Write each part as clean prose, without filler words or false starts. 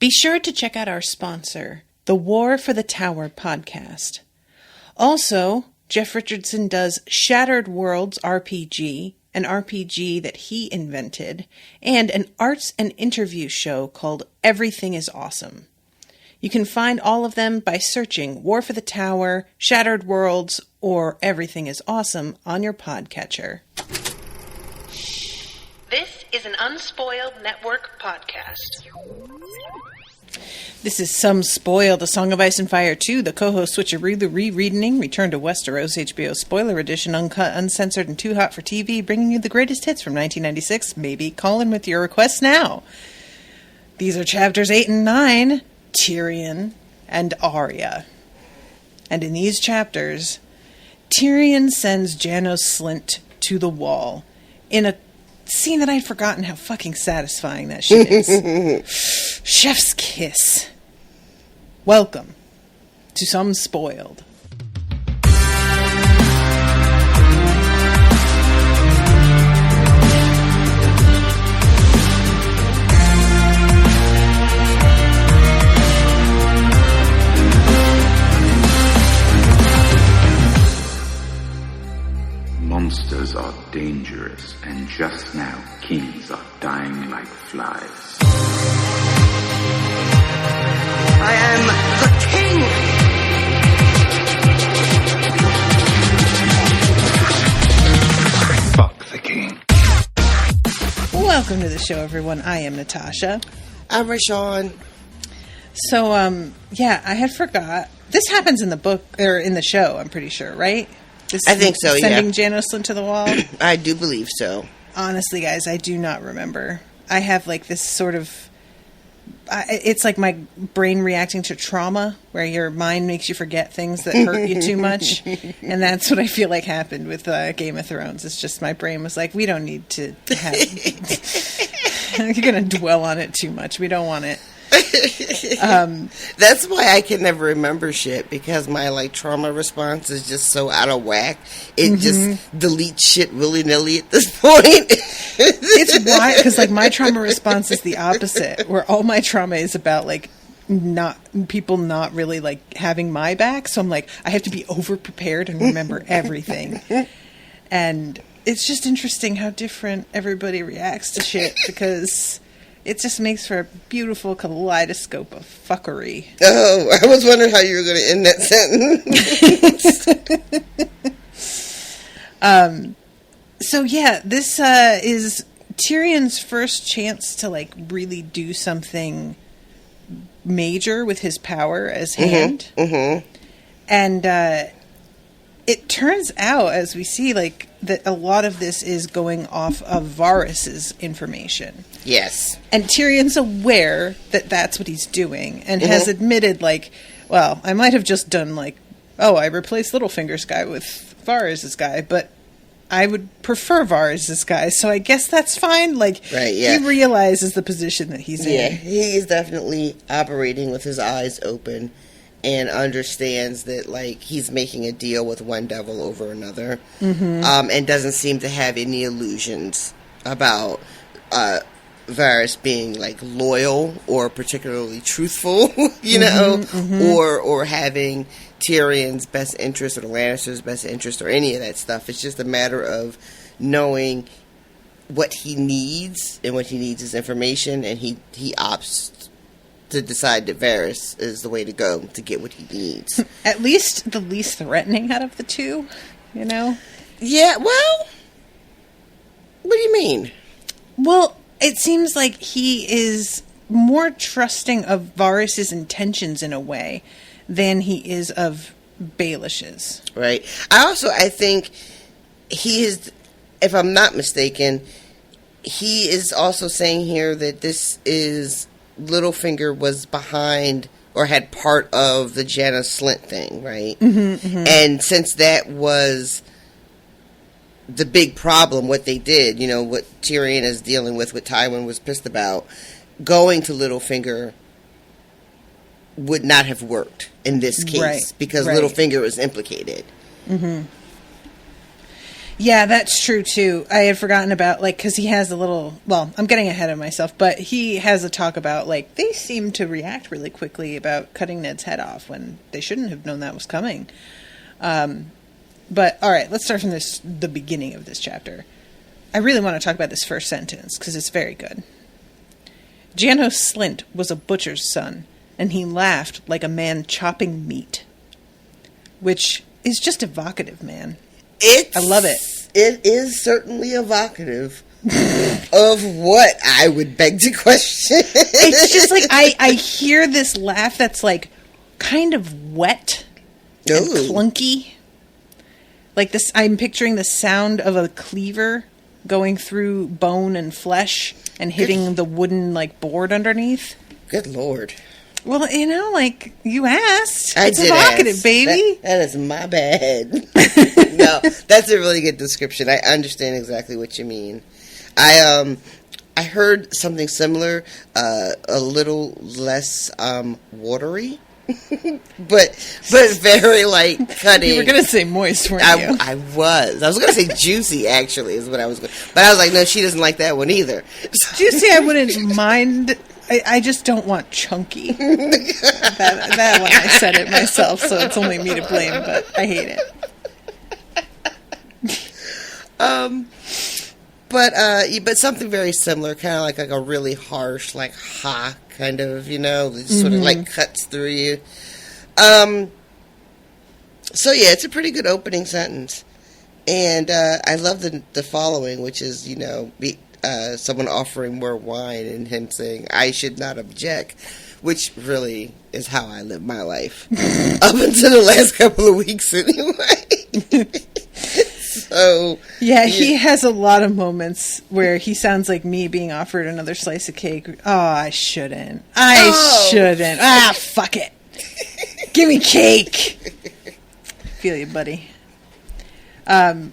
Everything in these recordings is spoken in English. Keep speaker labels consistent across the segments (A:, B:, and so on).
A: Be sure to check out our sponsor, the War for the Tower podcast. Also, Jeff Richardson does Shattered Worlds RPG, an RPG that he invented, and an arts and interview show called Everything is Awesome. You can find all of them by searching War for the Tower, Shattered Worlds, or Everything is Awesome on your podcatcher. This is an Unspoiled Network podcast. This is Some Spoiled, A Song of Ice and Fire 2. The co-host switcheroo, the rereading, Return to Westeros, HBO spoiler edition, uncut, uncensored, and too hot for TV, bringing you the greatest hits from 1996. Maybe call in with your requests now. These are chapters 8 and 9, Tyrion and Arya. And in these chapters, Tyrion sends Janos Slynt to the wall in a scene that I'd forgotten how fucking satisfying that shit is. Chef's kiss. Welcome to Some Spoiled.
B: Monsters are dangerous, and just now, kings are dying like flies.
C: I am the king!
B: Fuck the king.
A: Welcome to the show, everyone. I am Natasha.
C: I'm Rashawn.
A: So, yeah, I had forgot. This happens in the book, or in the show, I'm pretty sure, right?
C: I think so,
A: Sending Janos Slynt to the wall?
C: I do believe so.
A: Honestly, guys, I do not remember. I have, like, this sort of... it's like my brain reacting to trauma, where your mind makes you forget things that hurt you too much. And that's what I feel like happened with Game of Thrones. It's just my brain was like, we don't need to have... You're going to dwell on it too much. We don't want it.
C: That's why I can never remember shit, because my trauma response is just so out of whack. It just deletes shit willy-nilly at this point.
A: It's why, because my trauma response is the opposite, where all my trauma is about not people not really having my back. So I'm I have to be over prepared and remember everything. And it's just interesting how different everybody reacts to shit, because it just makes for a beautiful kaleidoscope of fuckery.
C: Oh, I was wondering how you were going to end that sentence.
A: So yeah, this is Tyrion's first chance to really do something major with his power as hand. Mm-hmm. And it turns out, as we see, that a lot of this is going off of Varys's information.
C: Yes. And
A: Tyrion's aware that that's what he's doing, and has admitted, well, I might have just done, I replaced Littlefinger's guy with Varys's guy, but I would prefer Varys's guy, so I guess that's fine. Right, yeah. He realizes the position that he's in.
C: Yeah, he is definitely operating with his eyes open and understands that, he's making a deal with one devil over another, and doesn't seem to have any illusions about Varys being, loyal or particularly truthful, you know, or having Tyrion's best interest or the Lannisters' best interest or any of that stuff. It's just a matter of knowing what he needs, and what he needs is information, and he opts to decide that Varys is the way to go to get what he needs.
A: At least the least threatening out of the two, you know?
C: Yeah, well, what do you mean?
A: Well, it seems like he is more trusting of Varys's intentions in a way than he is of Baelish's.
C: Right. I think he is, if I'm not mistaken, he is also saying here that this is Littlefinger was behind or had part of the Janos Slynt thing, right? And since that was the big problem, what they did, what Tyrion is dealing with, what Tywin was pissed about, going to Littlefinger would not have worked in this case, because Littlefinger was implicated.
A: Yeah, that's true, too. I had forgotten about, like, because he has a little... Well, I'm getting ahead of myself, but he has a talk about, like, they seem to react really quickly about cutting Ned's head off when they shouldn't have known that was coming. But, all right, let's start from the beginning of this chapter. I really want to talk about this first sentence, because it's very good. Janos Slynt was a butcher's son, and he laughed like a man chopping meat. Which is just evocative, man. I love it.
C: It is certainly evocative of what I would beg to question.
A: It's just like, I hear this laugh that's like kind of wet and clunky. Like this, I'm picturing the sound of a cleaver going through bone and flesh and hitting the wooden like board underneath.
C: Good Lord.
A: Well, you know, like, you asked.
C: It's
A: evocative, baby.
C: That is my bad. No, that's a really good description. I understand exactly what you mean. I heard something similar, a little less watery, but very, like, cutting.
A: You were going to say moist, weren't you?
C: I was going to say juicy, actually, is what I was going to. But I was like, no, she doesn't like that one either.
A: Juicy, I wouldn't mind. I just don't want chunky. That one, I said it myself, so it's only me to blame, but I hate it.
C: But something very similar, kind of like a really harsh, like, ha, kind of, you know, just sort of, like, cuts through you. So, yeah, it's a pretty good opening sentence. And I love the following, which is, you know, someone offering more wine and him saying, I should not object, which really is how I live my life. Up until the last couple of weeks, anyway. So... Yeah,
A: he has a lot of moments where he sounds like me being offered another slice of cake. Oh, I shouldn't. Shouldn't. Ah, fuck it. Give me cake. Feel you, buddy. And,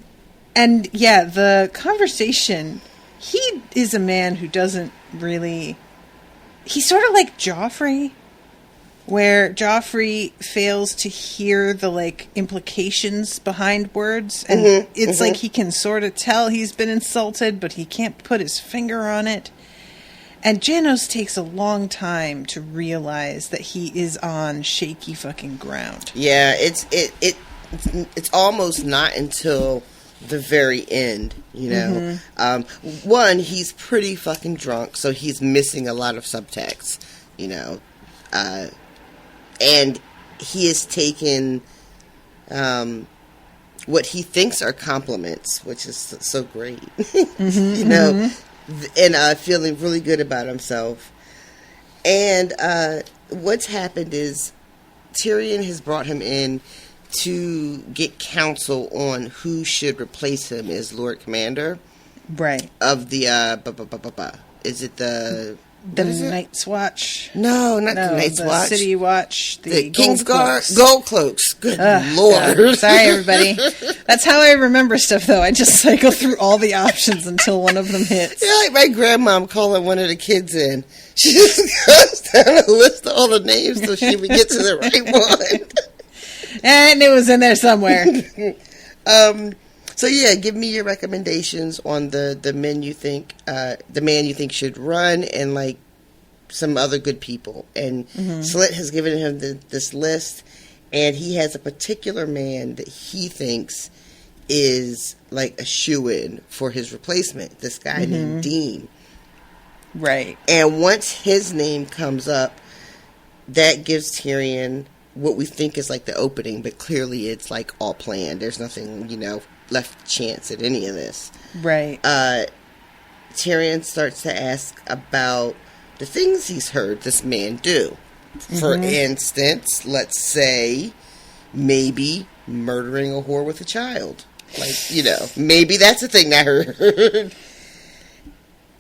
A: yeah, the conversation... He is a man who doesn't really... He's sort of like Joffrey, where Joffrey fails to hear the, like, implications behind words. And it's like he can sort of tell he's been insulted, but he can't put his finger on it. And Janos takes a long time to realize that he is on shaky fucking ground.
C: Yeah, it's almost not until... the very end, you know. One, he's pretty fucking drunk, so he's missing a lot of subtext, you know. And he has taken what he thinks are compliments, which is so great, you know, and feeling really good about himself. And what's happened is Tyrion has brought him in to get counsel on who should replace him as Lord Commander.
A: Right.
C: Of the, is it the...
A: The Night's Watch?
C: No, not the Night's Watch.
A: The City Watch.
C: The King's Guard. Gold Cloaks. Good Lord.
A: God. Sorry, everybody. That's how I remember stuff, though. I just cycle through all the options until one of them hits.
C: Yeah, like my grandmom calling one of the kids in. She just goes down a list of all the names so she would get to the right one.
A: And it was in there somewhere.
C: So yeah, give me your recommendations on the men you think, the man you think should run, and like some other good people. And Slynt has given him this list, and he has a particular man that he thinks is like a shoo-in for his replacement. This guy named Dean.
A: Right. And
C: once his name comes up, that gives Tyrion what we think is like the opening, but clearly it's like all planned. There's nothing, you know, left chance at any of this.
A: Right.
C: Tyrion starts to ask about the things he's heard this man do. For instance, let's say maybe murdering a whore with a child. Like, you know, maybe that's a thing I heard.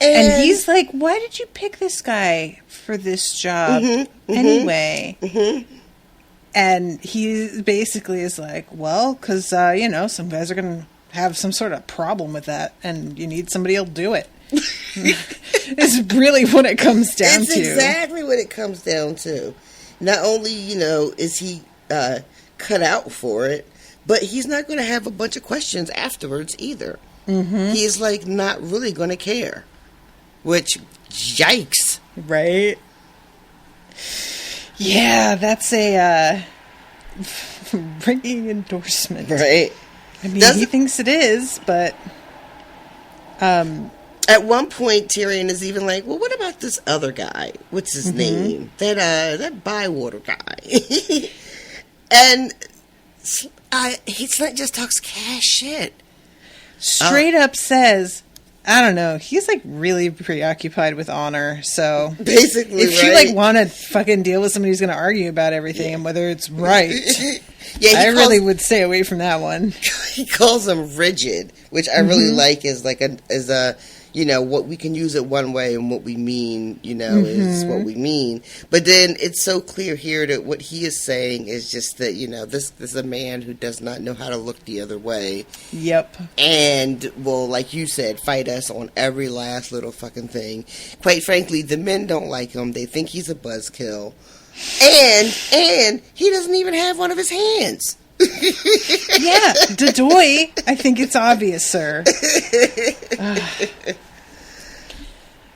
A: And he's like, why did you pick this guy for this job anyway? And he basically is like, well, because, you know, some guys are going to have some sort of problem with that, and you need somebody who'll do it. It's really what it comes down to. It's
C: exactly what it comes down to. Not only, you know, is he cut out for it, but he's not going to have a bunch of questions afterwards either. He's like not really going to care, which yikes,
A: right? Yeah, that's a ringing endorsement,
C: right?
A: I mean, he thinks it is, but
C: at one point, Tyrion is even like, "Well, what about this other guy? What's his name? That Bywater guy." And Slynt just talks cash shit.
A: Straight up says, I don't know, he's like really preoccupied with honor. So
C: basically,
A: if you like want to fucking deal with somebody who's going to argue about everything and whether it's right, I really would stay away from that one.
C: He calls him rigid, which I really like as a you know, what we can use it one way and what we mean, you know, is what we mean. But then it's so clear here that what he is saying is just that, you know, this is a man who does not know how to look the other way.
A: Yep.
C: And will, like you said, fight us on every last little fucking thing. Quite frankly, the men don't like him. They think he's a buzzkill. And he doesn't even have one of his hands.
A: Yeah, Dadoy, I think it's obvious, sir.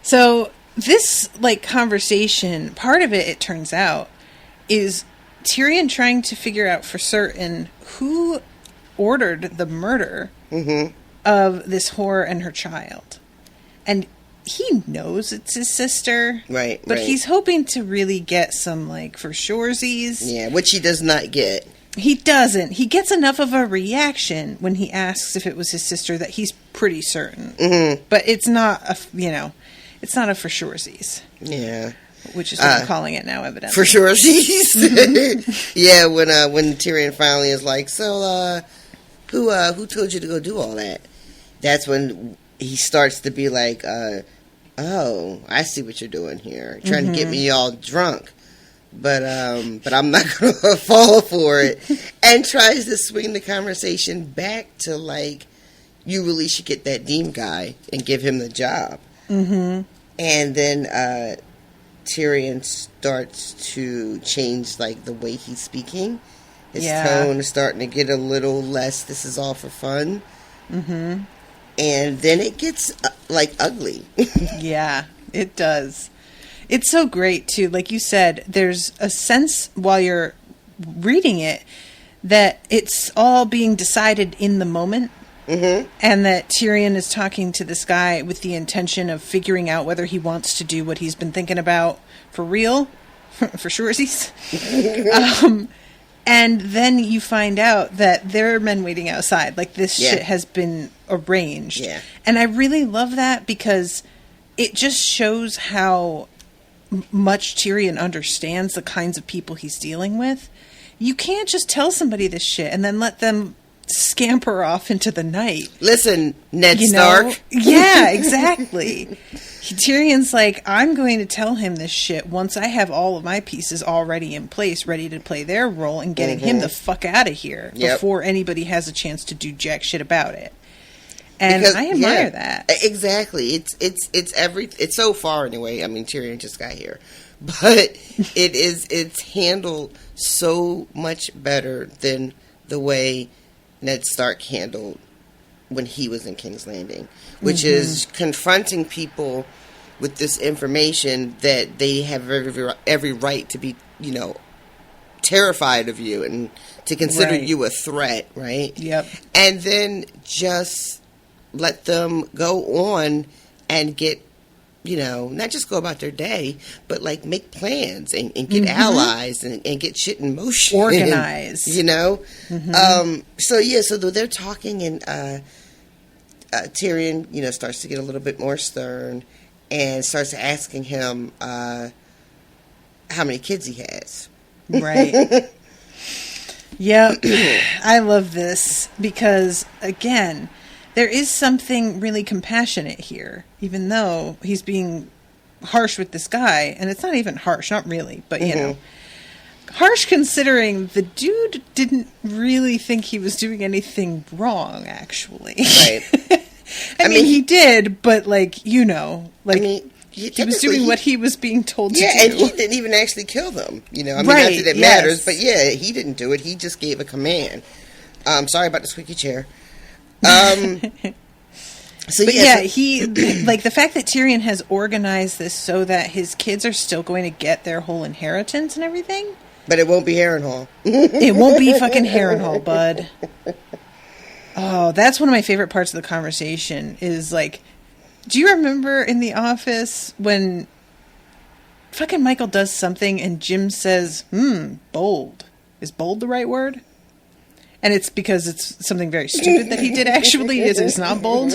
A: So this like conversation, part of it turns out, is Tyrion trying to figure out for certain who ordered the murder of this whore and her child. And he knows it's his sister.
C: Right.
A: But he's hoping to really get some like for surezies.
C: Yeah, which he does not get.
A: He doesn't. He gets enough of a reaction when he asks if it was his sister that he's pretty certain. But it's not it's not a for surezies.
C: Yeah.
A: Which is what I'm calling it now, evidently.
C: For surezies. Yeah, when Tyrion finally is like, so who told you to go do all that? That's when he starts to be like, oh, I see what you're doing here. Trying to get me all drunk. But I'm not going to fall for it. And tries to swing the conversation back to, like, you really should get that Dean guy and give him the job. And then Tyrion starts to change, like, the way he's speaking. His tone is starting to get a little less, this is all for fun. And then it gets, like, ugly.
A: Yeah, it does. It's so great, too. Like you said, there's a sense while you're reading it that it's all being decided in the moment. And that Tyrion is talking to this guy with the intention of figuring out whether he wants to do what he's been thinking about for real, for sure. And then you find out that there are men waiting outside. Like, this shit has been arranged.
C: Yeah.
A: And I really love that because it just shows how much Tyrion understands the kinds of people he's dealing with. You can't just tell somebody this shit and then let them scamper off into the night.
C: Listen, Ned Stark.
A: Yeah, exactly. Tyrion's like, I'm going to tell him this shit once I have all of my pieces already in place, ready to play their role in getting him the fuck out of here before anybody has a chance to do jack shit about it. And because, I admire that.
C: Exactly. It's so far anyway. I mean, Tyrion just got here, but it's handled so much better than the way Ned Stark handled when he was in King's Landing, which is confronting people with this information that they have every right to be, you know, terrified of you and to consider you a threat, right?
A: Yep.
C: And then just let them go on and get, you know, not just go about their day, but like make plans and get allies and get shit in motion.
A: Organize.
C: You know? So they're talking and Tyrion, you know, starts to get a little bit more stern and starts asking him how many kids he has.
A: Right. Yeah. I love this because, again, there is something really compassionate here, even though he's being harsh with this guy. And it's not even harsh, not really, but, you know. Harsh considering the dude didn't really think he was doing anything wrong, actually.
C: Right.
A: I mean, he did, but, like, you know, like,
C: he
A: was doing what he was being told to do.
C: Yeah, and he didn't even actually kill them. You know, I mean, not that it matters, but yeah, he didn't do it. He just gave a command. Sorry about the squeaky chair.
A: He like the fact that Tyrion has organized this so that his kids are still going to get their whole inheritance and everything.
C: But it won't be Harrenhal.
A: It won't be fucking Harrenhal, bud. Oh, that's one of my favorite parts of the conversation is like, do you remember in The Office when fucking Michael does something and Jim says, bold. Is bold the right word? And it's because it's something very stupid that he did actually. It's not bold.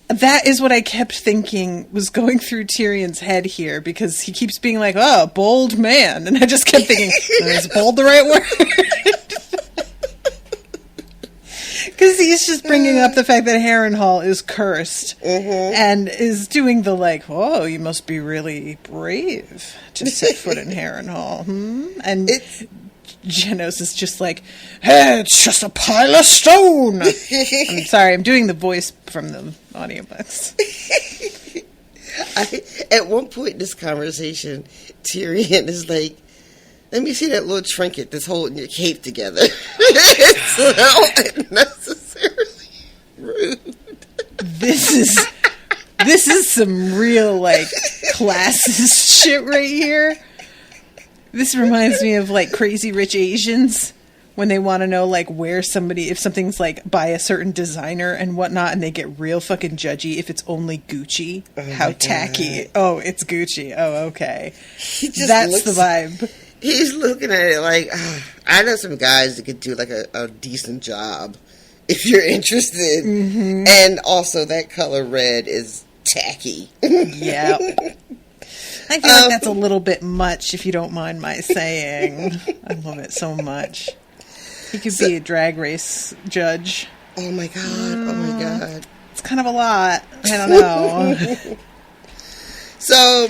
A: That is what I kept thinking was going through Tyrion's head here, because he keeps being like, oh, bold man. And I just kept thinking, is bold the right word? Because he's just bringing up the fact that Harrenhal is cursed and is doing the like, oh, you must be really brave to set foot in Harrenhal. And Janos is just like, hey, it's just a pile of stone. I'm sorry, I'm doing the voice from the audiobooks.
C: At one point in this conversation, Tyrion is like, let me see that little trinket that's holding your cape together. It's so unnecessarily rude.
A: This is some real, like, classist shit right here. This reminds me of, like, Crazy Rich Asians, when they want to know, like, where somebody, if something's, like, by a certain designer and whatnot, and they get real fucking judgy if it's only Gucci. How tacky. Oh, it's Gucci. Oh, okay. That's the vibe.
C: He's looking at it like, I know some guys that could do, like, a decent job, if you're interested. And also, that color red is tacky.
A: Yeah. I feel like that's a little bit much, if you don't mind my saying. I love it so much. He could be a drag race judge.
C: Oh my god, oh my god.
A: It's kind of a lot. I don't know.
C: So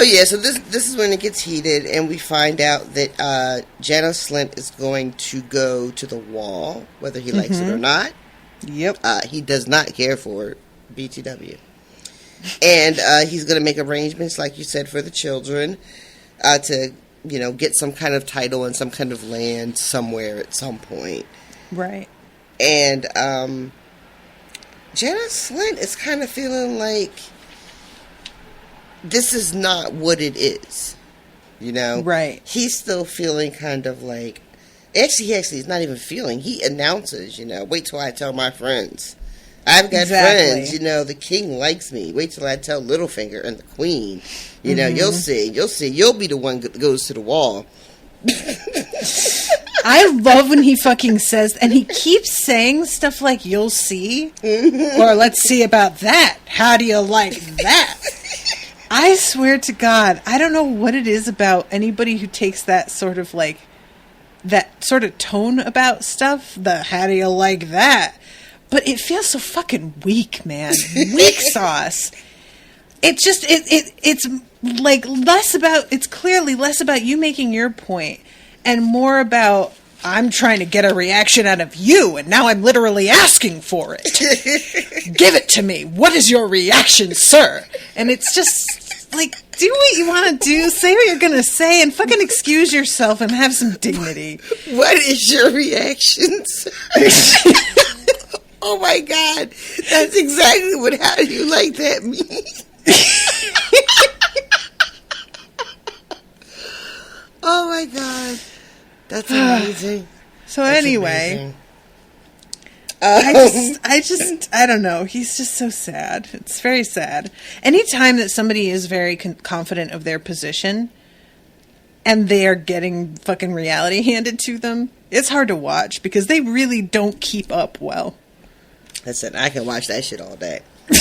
C: this is when it gets heated, and we find out that Janos Slynt is going to go to the wall, whether he likes it or not.
A: Yep.
C: He does not care for it. BTW. And he's going to make arrangements, like you said, for the children to, get some kind of title and some kind of land somewhere at some point.
A: Right.
C: And Janos Slynt is kind of feeling like this is not what it is, Right. He's still feeling kind of like... Actually, he's not even feeling. He announces, wait till I tell my friends. I've got friends, the king likes me. Wait till I tell Littlefinger and the queen. You'll see. You'll be the one that goes to the wall.
A: I love when he fucking says, and he keeps saying stuff like, you'll see, or let's see about that. How do you like that? I swear to God, I don't know what it is about anybody who takes that sort of like, that sort of tone about stuff, the how do you like that? But it feels so fucking weak, man. Weak sauce. It just, it's like less about, it's clearly less about you making your point and more about, I'm trying to get a reaction out of you and now I'm literally asking for it. Give it to me. What is your reaction, sir? And it's just like, do what you want to do, say what you're going to say, and fucking excuse yourself and have some dignity.
C: What is your reaction, sir? Oh my God, that's exactly what how do you like that means. Oh my God, that's amazing.
A: So that's anyway, amazing. I don't know. He's just so sad. It's very sad. Anytime that somebody is very confident of their position and they are getting fucking reality handed to them, it's hard to watch because they really don't keep up well.
C: Listen, I can watch that shit all day. Like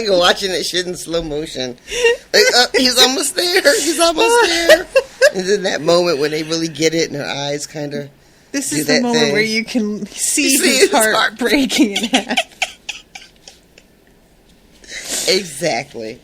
C: watching that shit in slow motion. Like, he's almost there. He's almost there. And then that moment when they really get it and their eyes kind of
A: This is the moment where you can see his heart breaking in half.
C: Exactly.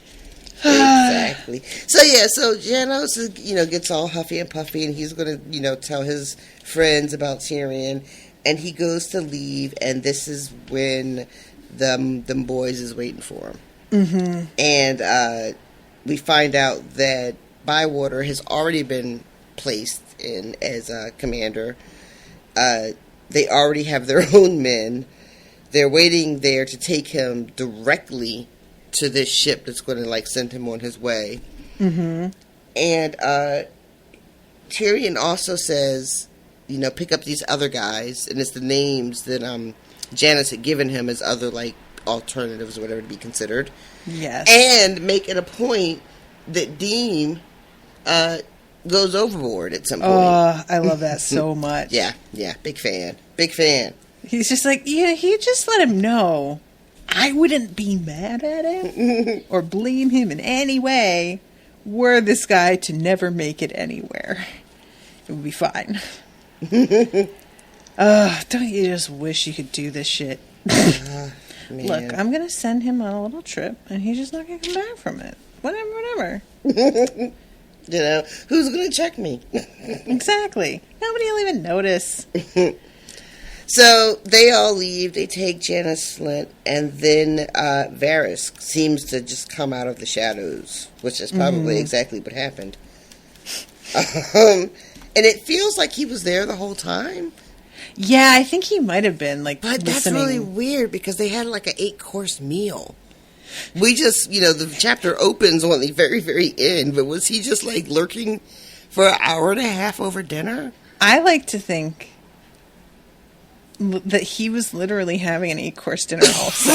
C: Exactly. So Janos is, gets all huffy and puffy, and he's going to, tell his friends about Tyrion. And he goes to leave, and this is when them boys is waiting for him. Mm-hmm. And we find out that Bywater has already been placed in as a commander. They already have their own men. They're waiting there to take him directly to this ship that's going to, like, send him on his way.
A: Mm-hmm.
C: And Tyrion also says, you know, pick up these other guys, and it's the names that Janos had given him as other, like, alternatives or whatever to be considered.
A: Yes.
C: And make it a point that Dean goes overboard at some point.
A: Oh, I love that so much.
C: Yeah, big fan. Big fan.
A: He's just like, yeah, he just let him know. I wouldn't be mad at him or blame him in any way were this guy to never make it anywhere. It would be fine. Don't you just wish you could do this shit? Look, I'm going to send him on a little trip, and he's just not going to come back from it. Whatever.
C: You know, who's going to check me?
A: Exactly. Nobody will even notice.
C: So they all leave. They take Janos Slynt, and then Varys seems to just come out of the shadows, which is probably exactly what happened. And it feels like he was there the whole time.
A: Yeah, I think he might have been, like,
C: but
A: listening.
C: That's really weird, because they had, like, an 8-course meal. We just, you know, the chapter opens on the very, very end, but was he just, like, lurking for an hour and a half over dinner?
A: I like to think that he was literally having an 8-course dinner also.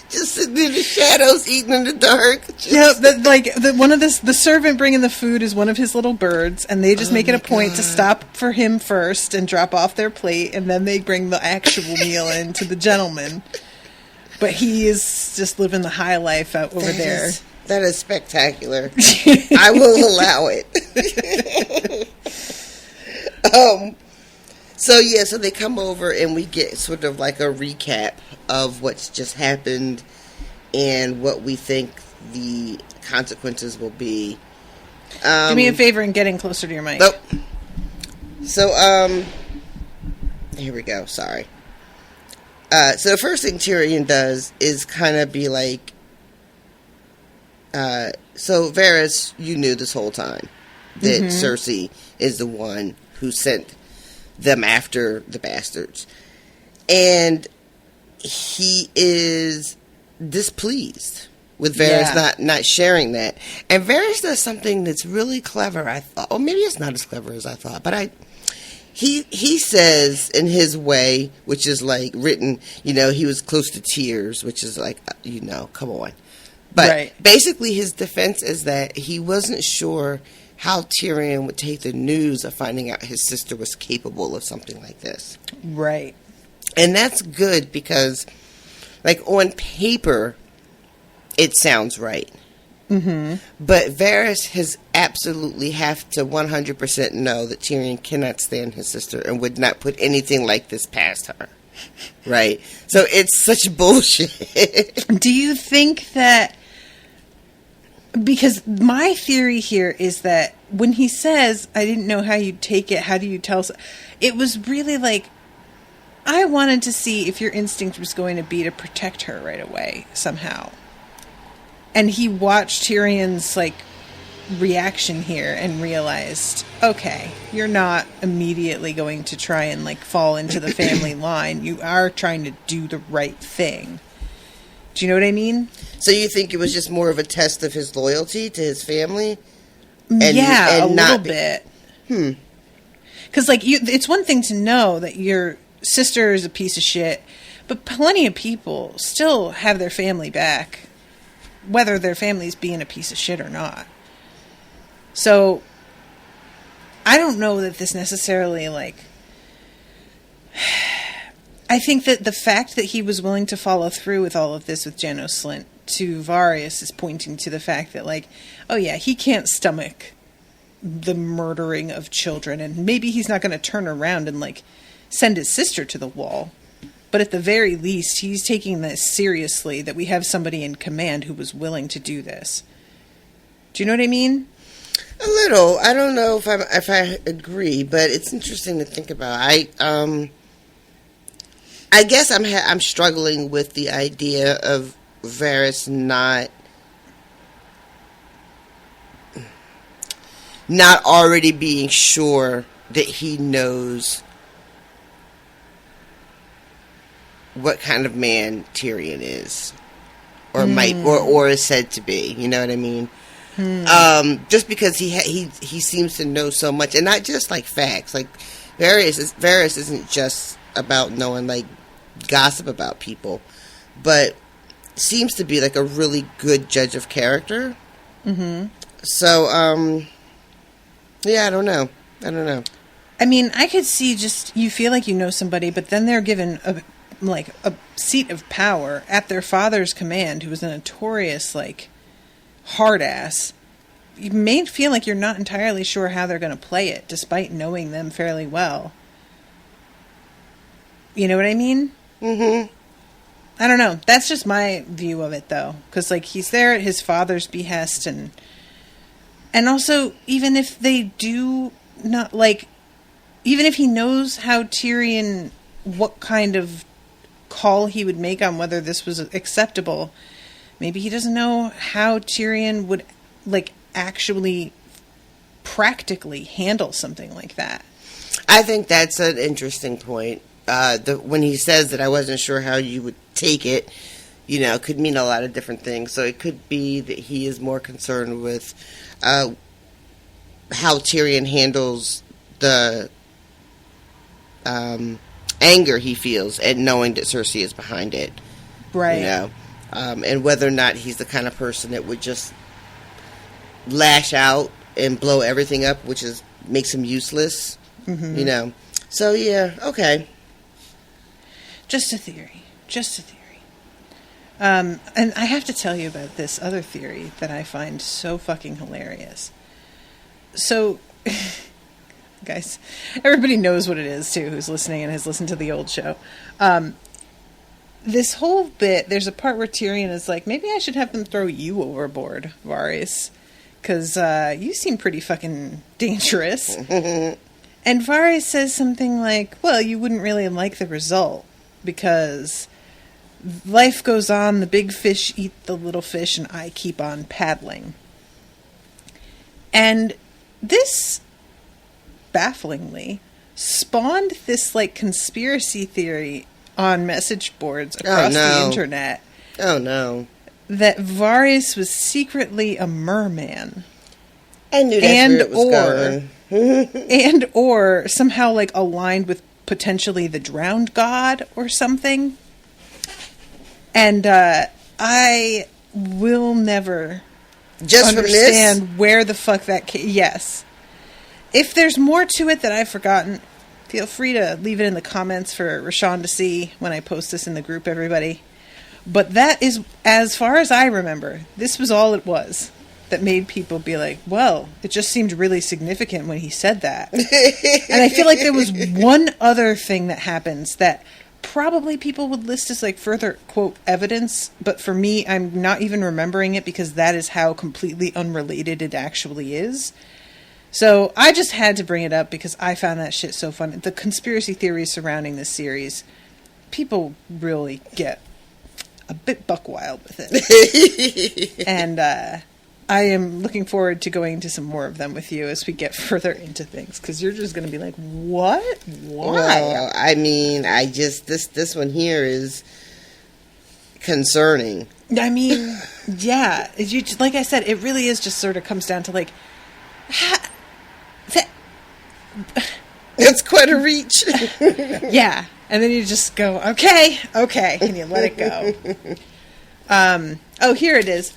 C: Just sitting in the shadows, eating in the dark.
A: Yeah, the servant bringing the food is one of his little birds, and they just make it a point to stop for him first and drop off their plate, and then they bring the actual meal in to the gentleman. But he is just living the high life out over there.
C: That is spectacular. I will allow it. So they come over, and we get sort of like a recap of what's just happened and what we think the consequences will be.
A: Do me a favor and get in closer to your mic.
C: Nope. So, here we go. Sorry. So the first thing Tyrion does is kind of be like, so Varys, you knew this whole time that Cersei is the one who sent them after the bastards. And he is displeased with Varys not sharing that. And Varys does something that's really clever, I thought. Or maybe it's not as clever as I thought, but he says in his way, which is like written, you know, he was close to tears, which is like, you know, come on. But basically his defense is that he wasn't sure how Tyrion would take the news of finding out his sister was capable of something like this.
A: Right.
C: And that's good because, like, on paper, it sounds right. Mm-hmm. But Varys has absolutely have to 100% know that Tyrion cannot stand his sister and would not put anything like this past her. Right? So it's such bullshit.
A: Do you think that... Because my theory here is that when he says, I didn't know how you'd take it, how do you tell... It was really like, I wanted to see if your instinct was going to be to protect her right away, somehow. And he watched Tyrion's, like, reaction here and realized, okay, you're not immediately going to try and, like, fall into the family line. You are trying to do the right thing. Do you know what I mean?
C: So you think it was just more of a test of his loyalty to his family?
A: A little bit. Because, like, it's one thing to know that your sister is a piece of shit, but plenty of people still have their family back, whether their family's being a piece of shit or not. So, I don't know that this necessarily, like... I think that the fact that he was willing to follow through with all of this with Janos Slynt to Varys is pointing to the fact that, like, oh yeah, he can't stomach the murdering of children, and maybe he's not going to turn around and, like, send his sister to the wall. But at the very least, he's taking this seriously, that we have somebody in command who was willing to do this. Do you know what I mean?
C: A little. I don't know if I agree, but it's interesting to think about. I guess I'm struggling with the idea of Varys not not already being sure that he knows what kind of man Tyrion is, or might, or is said to be. You know what I mean? Just because he seems to know so much, and not just like facts. Like Varys isn't just about knowing like gossip about people, but seems to be like a really good judge of character. Mm-hmm. So, yeah, I don't know.
A: I mean, I could see just you feel like you know somebody, but then they're given a seat of power at their father's command, who was a notorious like hard ass. You may feel like you're not entirely sure how they're going to play it, despite knowing them fairly well. You know what I mean? Mm-hmm. I don't know. That's just my view of it, though, because like he's there at his father's behest, and also even if they do not like, even if he knows how Tyrion, what kind of call he would make on whether this was acceptable, maybe he doesn't know how Tyrion would like actually practically handle something like that.
C: I think that's an interesting point. When he says that I wasn't sure how you would take it, you know, could mean a lot of different things. So it could be that he is more concerned with how Tyrion handles the anger he feels at knowing that Cersei is behind it.
A: Right.
C: You know, and whether or not he's the kind of person that would just lash out and blow everything up, which makes him useless. Mm-hmm. You know. So yeah, okay.
A: Just a theory. And I have to tell you about this other theory that I find so fucking hilarious. So, guys, everybody knows what it is, too, who's listening and has listened to the old show. This whole bit, there's a part where Tyrion is like, maybe I should have them throw you overboard, Varys, because you seem pretty fucking dangerous. And Varys says something like, well, you wouldn't really like the result, because life goes on, the big fish eat the little fish, and I keep on paddling. And this, bafflingly, spawned this, like, conspiracy theory on message boards across the internet.
C: Oh, no.
A: That Varys was secretly a merman.
C: I knew that's where it was going.
A: And or somehow, like, aligned with potentially the drowned god or something. And I will never understand where the fuck that came. Yes. If there's more to it that I've forgotten, feel free to leave it in the comments for Rashawn to see when I post this in the group, everybody. But that is, as far as I remember, this was all it was that made people be like, well, it just seemed really significant when he said that. And I feel like there was one other thing that happens that probably people would list as like further, quote, evidence. But for me, I'm not even remembering it because that is how completely unrelated it actually is. So I just had to bring it up because I found that shit so fun. The conspiracy theories surrounding this series, people really get a bit buck wild with it. And I am looking forward to going into some more of them with you as we get further into things, because you're just going to be like, what? Why?
C: Well, I mean, this one here is concerning.
A: I mean, yeah. Like I said, it really is just sort of comes down to like,
C: it's quite a reach.
A: Yeah. And then you just go, okay, and you let it go. Oh, here it is.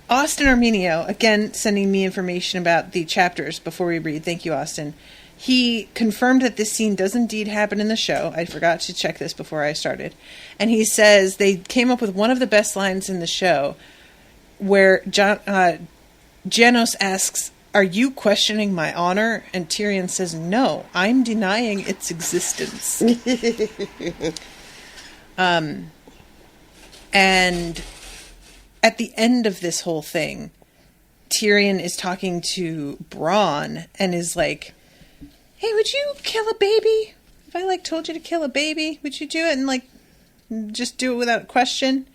A: Austin Armenio, again, sending me information about the chapters before we read. Thank you, Austin. He confirmed that this scene does indeed happen in the show. I forgot to check this before I started. And he says they came up with one of the best lines in the show where Janos asks, "Are you questioning my honor?" And Tyrion says, "No, I'm denying its existence." And at the end of this whole thing, Tyrion is talking to Bronn and is like, "Hey, would you kill a baby? If I like told you to kill a baby, would you do it and like just do it without a question?"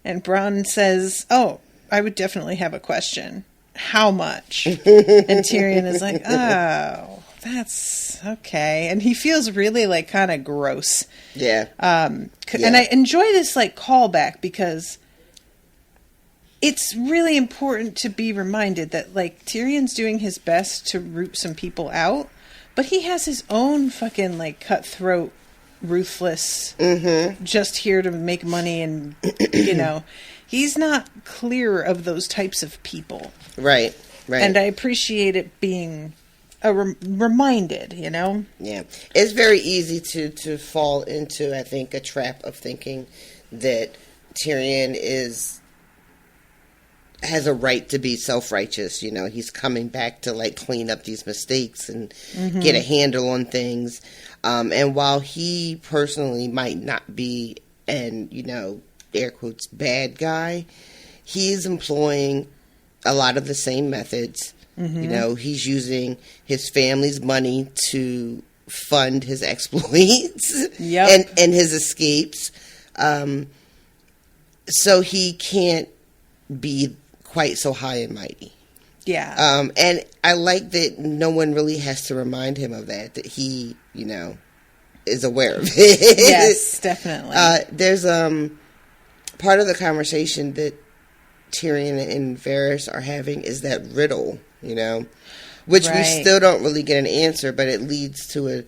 A: And Bronn says, "Oh, I would definitely have a question." how much? And Tyrion is like, oh, that's okay. And he feels really like kind of gross.
C: Yeah.
A: And I enjoy this like callback because it's really important to be reminded that like Tyrion's doing his best to root some people out, but he has his own fucking like cutthroat, ruthless, just here to make money, and you know, he's not clear of those types of people.
C: Right.
A: And I appreciate it being reminded, you know?
C: Yeah. It's very easy to fall into, I think, a trap of thinking that Tyrion has a right to be self-righteous. You know, he's coming back to like clean up these mistakes and get a handle on things. And while he personally might not be an, you know, air quotes, bad guy, he's employing a lot of the same methods. You know, he's using his family's money to fund his exploits and his escapes. So he can't be quite so high and mighty.
A: Yeah.
C: And I like that no one really has to remind him of that he, you know, is aware of it.
A: Yes, definitely.
C: There's part of the conversation that Tyrion and Varys are having is that riddle, you know, which we still don't really get an answer, but it leads to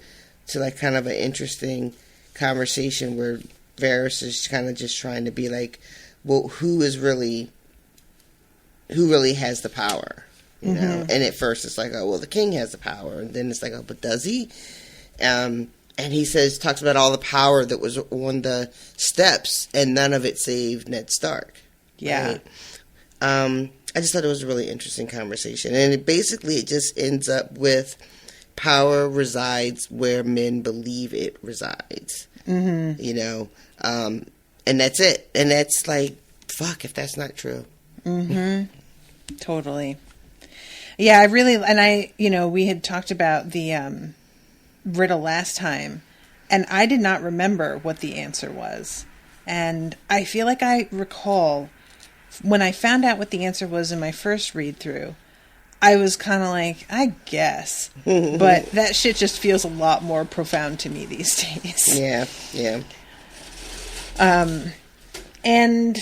C: like kind of an interesting conversation where Varys is kind of just trying to be like, well, who really has the power, you know? And at first it's like, oh, well, the king has the power, and then it's like, oh, but does he? And he talks about all the power that was on the steps, and none of it saved Ned Stark.
A: Yeah.
C: Right? I just thought it was a really interesting conversation. And it just ends up with power resides where men believe it resides. You know? And that's it. And that's like, fuck if that's not true.
A: Totally. Yeah, we had talked about the riddle last time, and I did not remember what the answer was. And I feel like I recall when I found out what the answer was in my first read through, I was kind of like, I guess. But that shit just feels a lot more profound to me these days.
C: Yeah.
A: And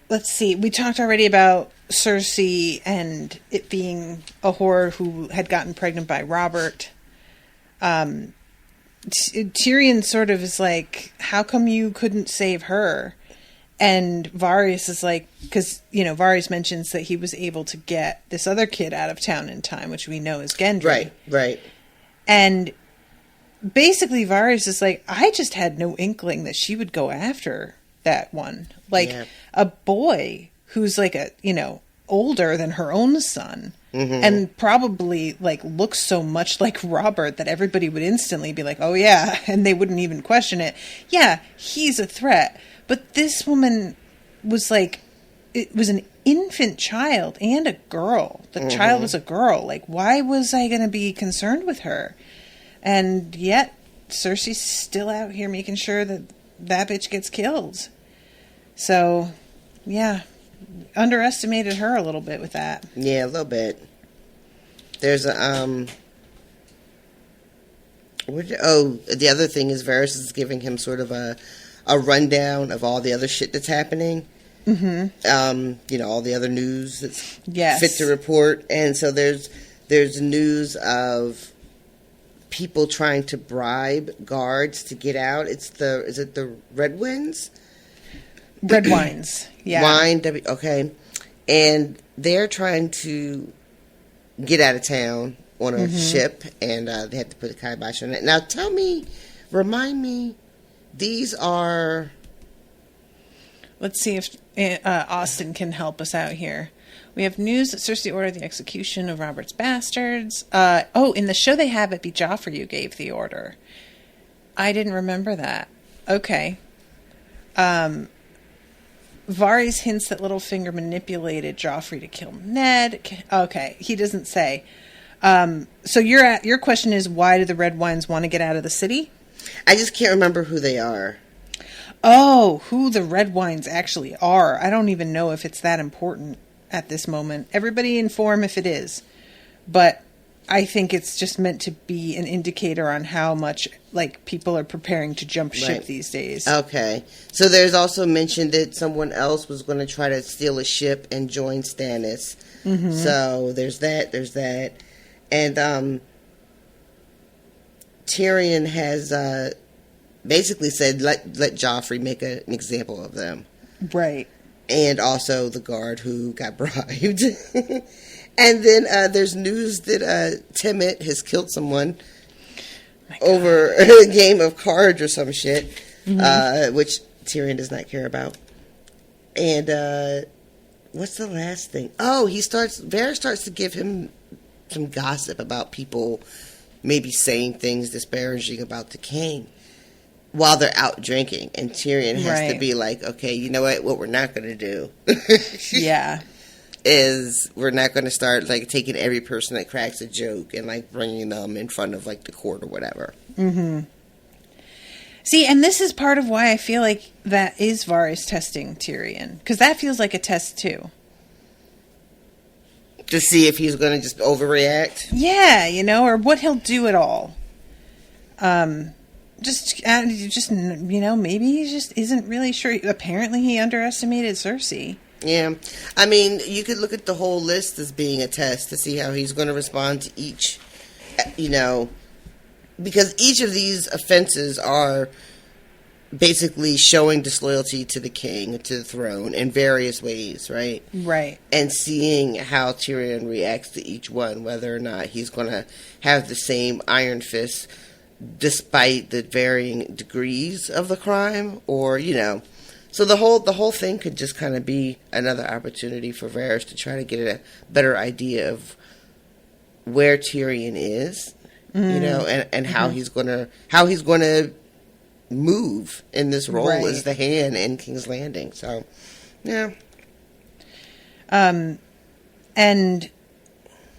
A: let's see, we talked already about Cersei and it being a whore who had gotten pregnant by Robert. Tyrion sort of is like, how come you couldn't save her? And Varys is like, because, you know, Varys mentions that he was able to get this other kid out of town in time, which we know is Gendry.
C: Right.
A: And basically Varys is like, I just had no inkling that she would go after that one. Like, a boy who's like older than her own son. And probably like looks so much like Robert that everybody would instantly be like, oh yeah, and they wouldn't even question it. Yeah, he's a threat. But this woman was like, it was an infant child and a girl. The child was a girl. Like, why was I going to be concerned with her? And yet, Cersei's still out here making sure that bitch gets killed. So, yeah, underestimated her a little bit with that.
C: Yeah, a little bit. There's the other thing is Varys is giving him sort of a rundown of all the other shit that's happening. You know, all the other news that's fit to report. And so there's news of people trying to bribe guards to get out. Is it the Red Winds?
A: Red Wines. Yeah.
C: Okay. And they're trying to get out of town on a ship, and they had to put a kibosh on it. Now remind me, these are...
A: Let's see if Austin can help us out here. We have news that Cersei ordered the execution of Robert's bastards. In the show they have it be Joffrey who gave the order. I didn't remember that. Okay. Varys hints that Littlefinger manipulated Joffrey to kill Ned. Okay, he doesn't say. So your question is, why do the Red Wines want to get out of the city?
C: I just can't remember who they are.
A: Oh, who the Red Wines actually are. I don't even know if it's that important at this moment. Everybody inform if it is. But I think it's just meant to be an indicator on how much, like, people are preparing to jump ship these days.
C: Okay. So there's also mention that someone else was going to try to steal a ship and join Stannis. Mm-hmm. So there's that. And Tyrion has basically said, let Joffrey make an example of them.
A: Right.
C: And also the guard who got bribed. And then there's news that Timett has killed someone over a game of cards or some shit, which Tyrion does not care about. And what's the last thing? Oh, Varys starts to give him some gossip about people maybe saying things disparaging about the king while they're out drinking. And Tyrion has to be like, okay, you know what we're not going to do.
A: Yeah.
C: Is we're not going to start, like, taking every person that cracks a joke and, like, bringing them in front of, like, the court or whatever.
A: Mm-hmm. See, and this is part of why I feel like that is Varys testing Tyrion. Because that feels like a test, too.
C: To see if he's going to just overreact?
A: Yeah, or what he'll do at all. Just, maybe he just isn't really sure. Apparently he underestimated Cersei.
C: Yeah. I mean, you could look at the whole list as being a test to see how he's going to respond to each, because each of these offenses are basically showing disloyalty to the king, to the throne, in various ways, right?
A: Right.
C: And seeing how Tyrion reacts to each one, whether or not he's going to have the same iron fist despite the varying degrees of the crime, or, So the whole thing could just kind of be another opportunity for Varys to try to get a better idea of where Tyrion is, and how he's gonna move in this role as the hand in King's Landing. So, yeah.
A: And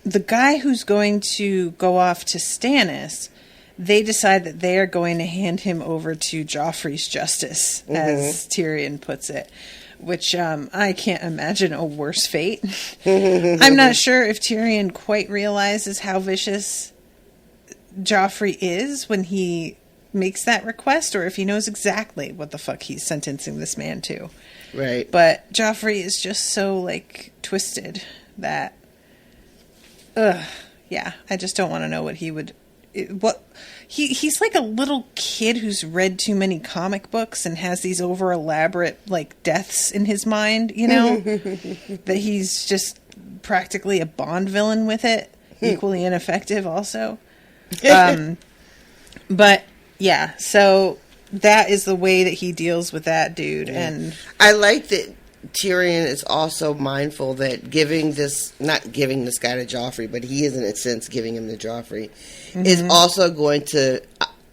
A: the guy who's going to go off to Stannis, they decide that they are going to hand him over to Joffrey's justice, as Tyrion puts it, which I can't imagine a worse fate. I'm not sure if Tyrion quite realizes how vicious Joffrey is when he makes that request, or if he knows exactly what the fuck he's sentencing this man to.
C: Right.
A: But Joffrey is just so, like, twisted that, yeah, I just don't want to know what he would... He's like a little kid who's read too many comic books and has these over elaborate, like, deaths in his mind, that he's just practically a Bond villain with it, equally ineffective also. But yeah, so that is the way that he deals with that dude. And
C: I like that Tyrion is also mindful that not giving this guy to Joffrey, but he is in a sense giving him to Joffrey, is also going to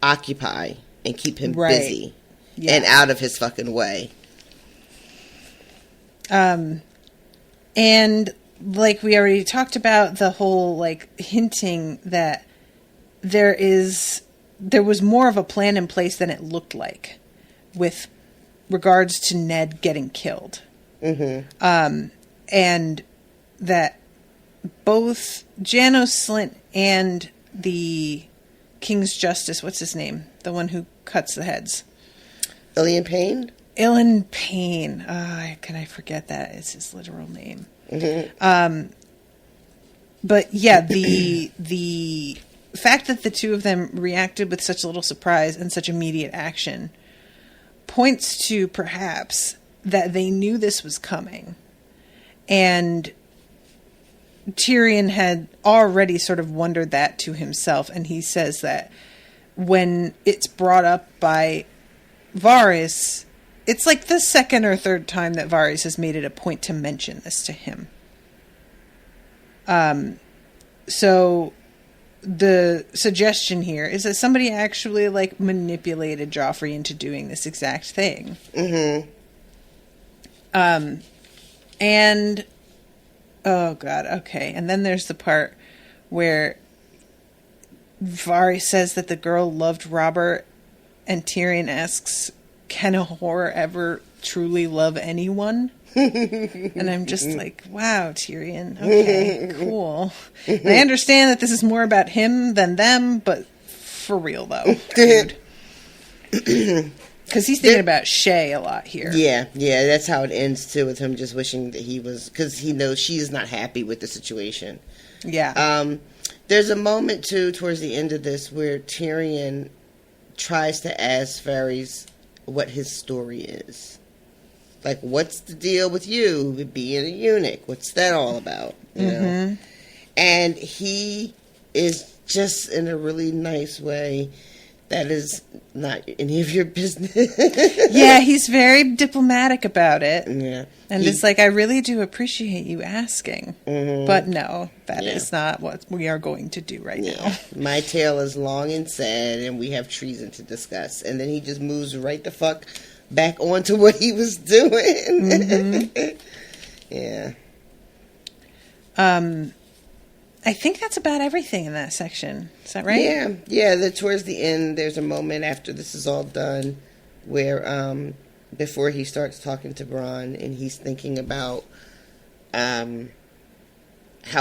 C: occupy and keep him busy and out of his fucking way.
A: And like we already talked about, the whole, like, hinting that there was more of a plan in place than it looked like with regards to Ned getting killed. And that both Janos Slynt and the King's Justice, what's his name? The one who cuts the heads.
C: Ilyn Payne?
A: Ilyn Payne. Can I forget that? It's his literal name. But yeah, the fact that the two of them reacted with such little surprise and such immediate action points to perhaps that they knew this was coming. And Tyrion had already sort of wondered that to himself. And he says that when it's brought up by Varys, it's like the second or third time that Varys has made it a point to mention this to him. So the suggestion here is that somebody actually, like, manipulated Joffrey into doing this exact thing. And oh god, okay. And then there's the part where Varys says that the girl loved Robert, and Tyrion asks, can a whore ever truly love anyone? And I'm just like, wow, Tyrion. Okay, cool. And I understand that this is more about him than them, but for real, though, dude. Because he's thinking about Shay a lot here.
C: Yeah, that's how it ends, too, with him just wishing that he was... Because he knows she's not happy with the situation.
A: Yeah.
C: There's a moment, too, towards the end of this where Tyrion tries to ask Varys what his story is. Like, what's the deal with you being a eunuch? What's that all about? You know? And he is just in a really nice way... That is not any of your business.
A: Yeah, he's very diplomatic about it.
C: Yeah.
A: And it's like, I really do appreciate you asking. But no, that is not what we are going to do right now.
C: My tale is long and sad, and we have treason to discuss. And then he just moves right the fuck back onto what he was doing. Yeah.
A: I think that's about everything in that section. Is that right?
C: Yeah. Towards the end, there's a moment after this is all done where, before he starts talking to Bronn, and he's thinking about how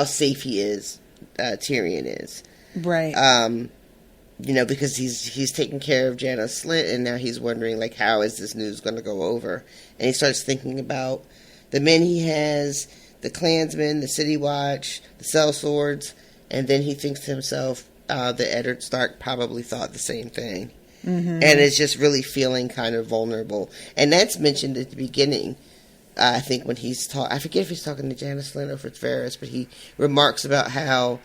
C: safe he is, Tyrion is.
A: Right.
C: You know, because he's taking care of Janos Slynt, and now he's wondering, like, how is this news going to go over? And he starts thinking about the men he has, the Klansmen, the City Watch, the sellswords, and then he thinks to himself, that Eddard Stark probably thought the same thing. And is just really feeling kind of vulnerable. And that's mentioned at the beginning, I think, when he's I forget if he's talking to Janos Slynt or if it's Varys, but he remarks about how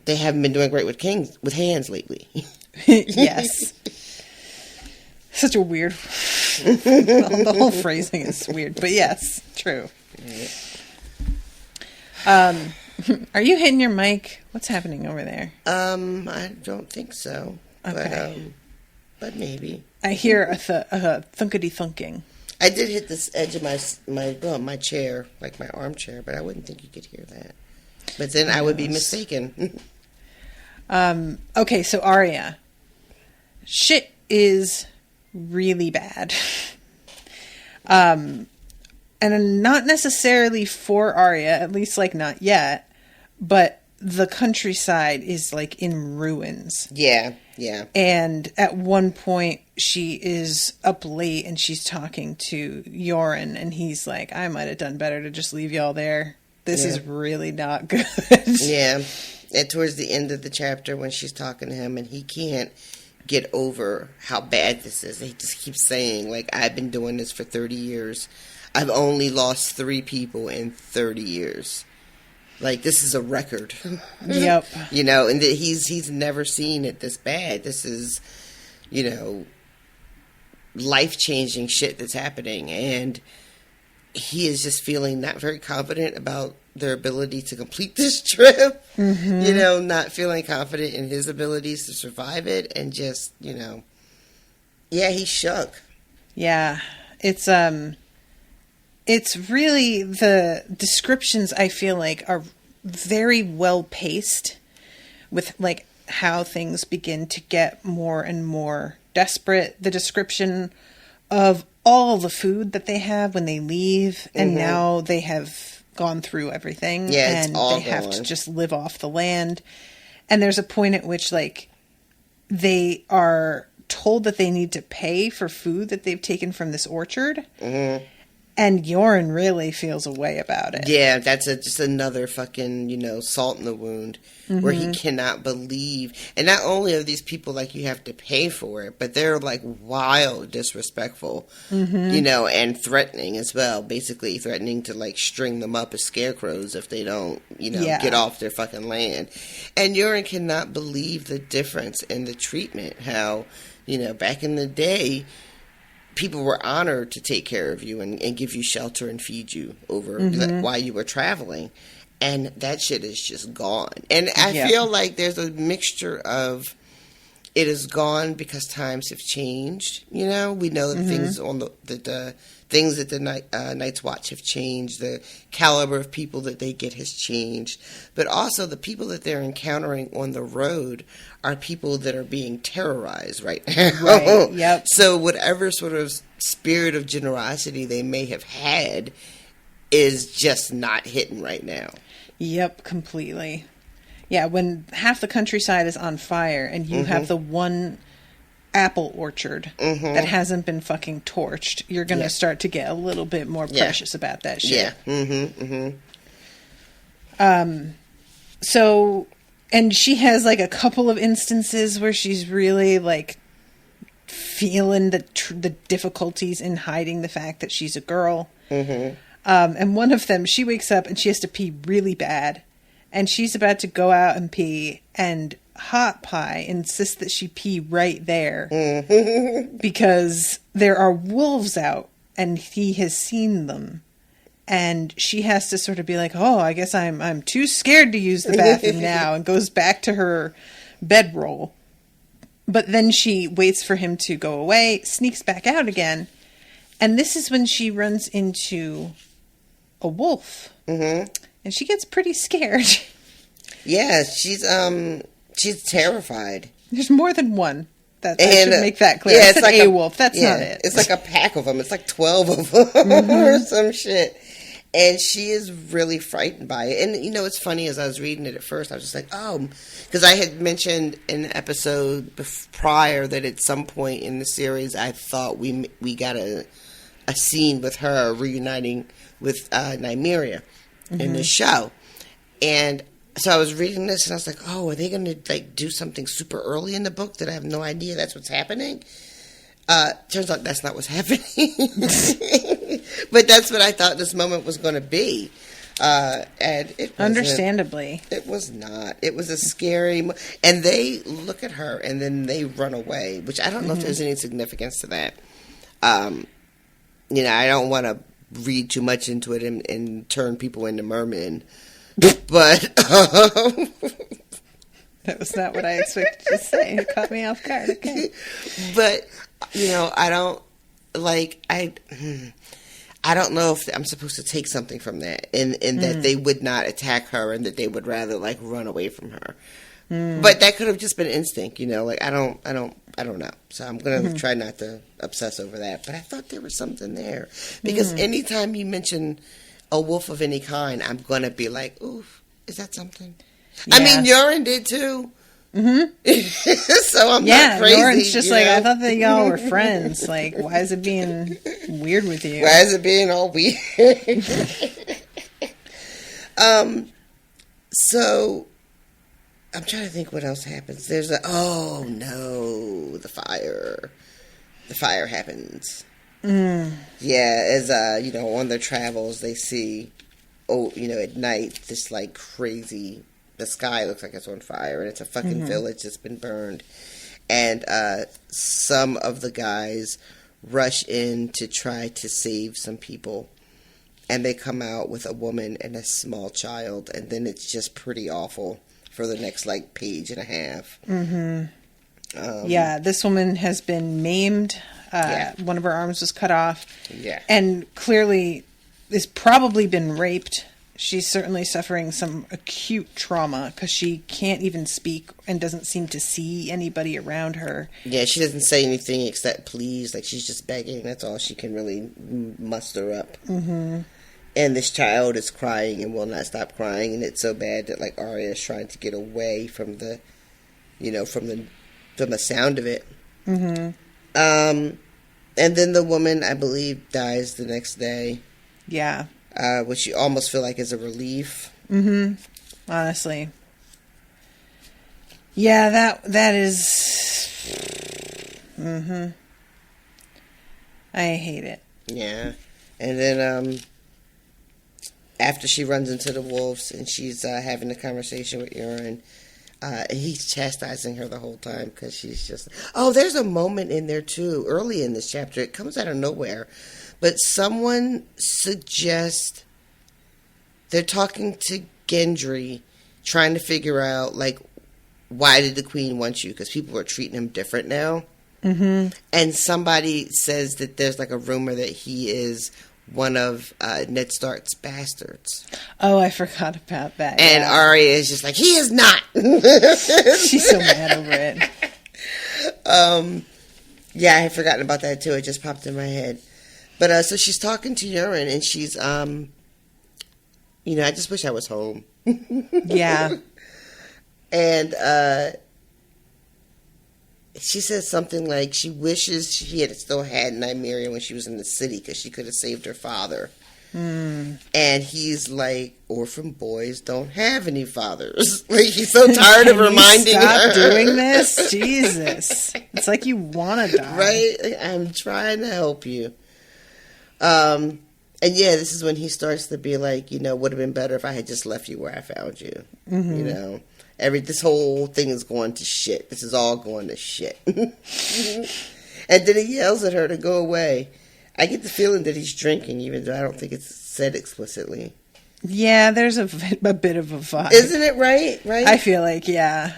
C: they haven't been doing great with hands lately.
A: Yes. Such a weird... the whole phrasing is weird, but yes, true. Are you hitting your mic? What's happening over there?
C: I don't think so.
A: Okay.
C: But maybe.
A: I hear a thunkety thunking.
C: I did hit this edge of my chair, like my armchair, but I wouldn't think you could hear that. But then I would be mistaken.
A: Okay, so Arya. Shit is really bad. And not necessarily for Arya, at least like not yet, but the countryside is like in ruins.
C: Yeah.
A: And at one point she is up late and she's talking to Yoren, and he's like, I might have done better to just leave y'all there. This is really not good.
C: Yeah. And towards the end of the chapter when she's talking to him and he can't get over how bad this is. He just keeps saying, like, I've been doing this for 30 years. I've only lost 3 people in 30 years. Like, this is a record.
A: Yep.
C: You know, and he's never seen it this bad. This is, you know, life-changing shit that's happening. And he is just feeling not very confident about their ability to complete this trip. You know, not feeling confident in his abilities to survive it. And just, you know, yeah, he's shook.
A: Yeah. It's really, the descriptions, I feel like, are very well paced with like how things begin to get more and more desperate. The description of all the food that they have when they leave, and now they have gone through everything, and they have to just live off the land. And there's a point at which, like, they are told that they need to pay for food that they've taken from this orchard. And Yoren really feels a way about it. Yeah,
C: that's just another fucking, you know, salt in the wound, where he cannot believe. And not only are these people like, you have to pay for it, but they're like wild disrespectful, you know, and threatening as well. Basically threatening to like string them up as scarecrows if they don't, you know, get off their fucking land. And Yoren cannot believe the difference in the treatment. How, you know, back in the day, people were honored to take care of you and give you shelter and feed you over while you were traveling. And that shit is just gone. And I feel like there's a mixture of it is gone because times have changed. You know, we know that things on the things that the Night's Watch have changed. The caliber of people that they get has changed, but also the people that they're encountering on the road are people that are being terrorized right now.
A: Right. Yep.
C: So whatever sort of spirit of generosity they may have had is just not hitting right now.
A: Yep, completely. Yeah, when half the countryside is on fire and you have the one apple orchard that hasn't been fucking torched, you're going to start to get a little bit more precious about that shit. Yeah. So, and she has like a couple of instances where she's really like feeling the difficulties in hiding the fact that she's a girl. And one of them, she wakes up and she has to pee really bad. And she's about to go out and pee, and Hot Pie insists that she pee right there because there are wolves out and he has seen them. And she has to sort of be like, oh, I guess I'm too scared to use the bathroom now, and goes back to her bedroll. But then she waits for him to go away, sneaks back out again. And this is when she runs into a wolf. And she gets pretty scared.
C: Yeah, she's terrified.
A: There's more than one. I should make that clear.
C: Yeah,
A: it's like a wolf. That's not it.
C: It's like a pack of them. It's like 12 of them or some shit. And she is really frightened by it. And, you know, it's funny, as I was reading it at first, I was just like, oh, because I had mentioned in an episode prior that at some point in the series, I thought we got a scene with her reuniting with Nymeria in the show. And so I was reading this and I was like, oh, are they going to like do something super early in the book that I have no idea that's what's happening? Turns out that's not what's happening. But that's what I thought this moment was going to be. And it wasn't.
A: Understandably.
C: It was not. It was a scary and they look at her and then they run away, which I don't know if there's any significance to that. You know, I don't want to read too much into it and turn people into mermen. But
A: that was not what I expected to say. It caught me off guard. Okay.
C: But, you know, I don't know if I'm supposed to take something from that and that they would not attack her and that they would rather like run away from her. But that could have just been instinct, you know, like I don't know. So I'm going to try not to obsess over that. But I thought there was something there because anytime you mention a wolf of any kind, I'm going to be like, ooh, is that something? Yeah. I mean, Yoren did too. So I'm not crazy.
A: Yoren's just like, I thought that y'all were friends. Like, why is it being weird with you?
C: Why is it being all weird? So I'm trying to think what else happens. There's oh no, the fire. The fire happens. Yeah, as you know, on their travels, they see, you know, at night, this like crazy. The sky looks like it's on fire, and it's a fucking village that's been burned. And some of the guys rush in to try to save some people, and they come out with a woman and a small child, and then it's just pretty awful for the next like page and a half. Yeah,
A: this woman has been maimed. One of her arms was cut off.
C: Yeah. And
A: clearly has probably been raped. She's certainly suffering some acute trauma because she can't even speak and doesn't seem to see anybody around her.
C: Yeah, she doesn't say anything except please. Like, she's just begging. That's all she can really muster up. And this child is crying and will not stop crying. And it's so bad that, like, Arya is trying to get away from the, you know, from the sound of it. And then the woman, I believe, dies the next day.
A: Yeah.
C: Which you almost feel like is a relief.
A: Honestly. Yeah, that is... I hate it.
C: Yeah. And then, after she runs into the wolves and she's having a conversation with Euron, he's chastising her the whole time because she's just... Oh, there's a moment in there, too, early in this chapter. It comes out of nowhere. But someone suggests they're talking to Gendry, trying to figure out, like, why did the queen want you? Because people are treating him different now. Mm-hmm. And somebody says that there's like a rumor that he is one of Ned Stark's bastards.
A: Oh, I forgot about that.
C: And
A: yeah.
C: Arya is just like, he is not.
A: She's so mad over it.
C: Yeah, I had forgotten about that too. It just popped in my head. But so she's talking to Euron, and she's, I just wish I was home.
A: Yeah.
C: And she says something like she wishes she had still had Nymeria when she was in the city because she could have saved her father. Mm. And he's like, orphan boys don't have any fathers. Like, he's so tired of reminding her.
A: Stop doing this? Jesus. It's like you want to die.
C: Right? Like, I'm trying to help you. And yeah, this is when he starts to be like, would have been better if I had just left you where I found you. Mm-hmm. This whole thing is going to shit. This is all going to shit. And then he yells at her to go away. I get the feeling that he's drinking, even though I don't think it's said explicitly.
A: Yeah, there's a bit of a vibe.
C: Isn't it right? Right?
A: I feel like, yeah.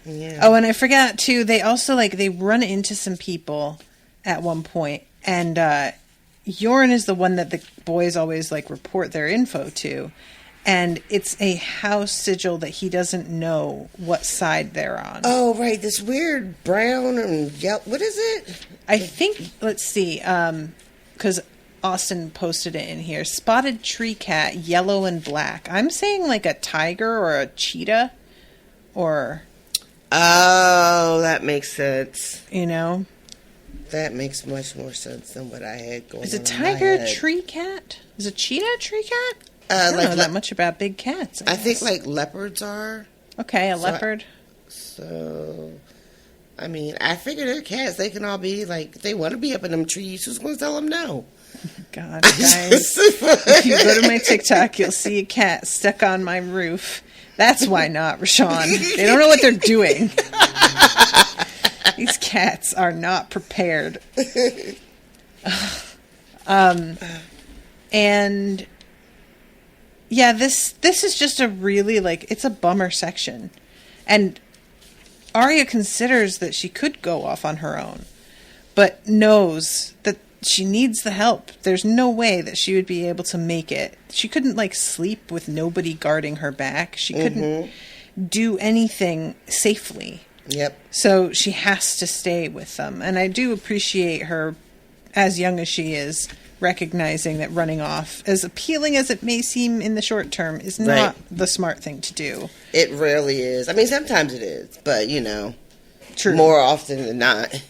A: Oh, and I forgot, too, they also, they run into some people at one point, and Euron is the one that the boys always, report their info to. And it's a house sigil that he doesn't know what side they're on. Oh, right. This weird brown and yellow. What is it? I think, let's see, because Austin posted it in here. Spotted tree cat, yellow and black. I'm saying like a tiger or a cheetah or... Oh, that makes sense. That makes much more sense than what I had going on. Is a tiger a tree cat? Is a cheetah a tree cat? I don't know that much about big cats. I think leopards are. Okay, leopard. So, I figure they're cats. They can all be they want to be up in them trees. Who's going to tell them no? God, guys. If you go to my TikTok, you'll see a cat stuck on my roof. That's why not, Rashawn. They don't know what they're doing. These cats are not prepared. And... yeah, this is just a really, it's a bummer section. And Arya considers that she could go off on her own, but knows that she needs the help. There's no way that she would be able to make it. She couldn't, sleep with nobody guarding her back. She couldn't do anything safely. Yep. So she has to stay with them. And I do appreciate her, as young as she is, recognizing that running off, as appealing as it may seem in the short term, is not the smart thing to do. It rarely is. Sometimes it is, but, True. More often than not,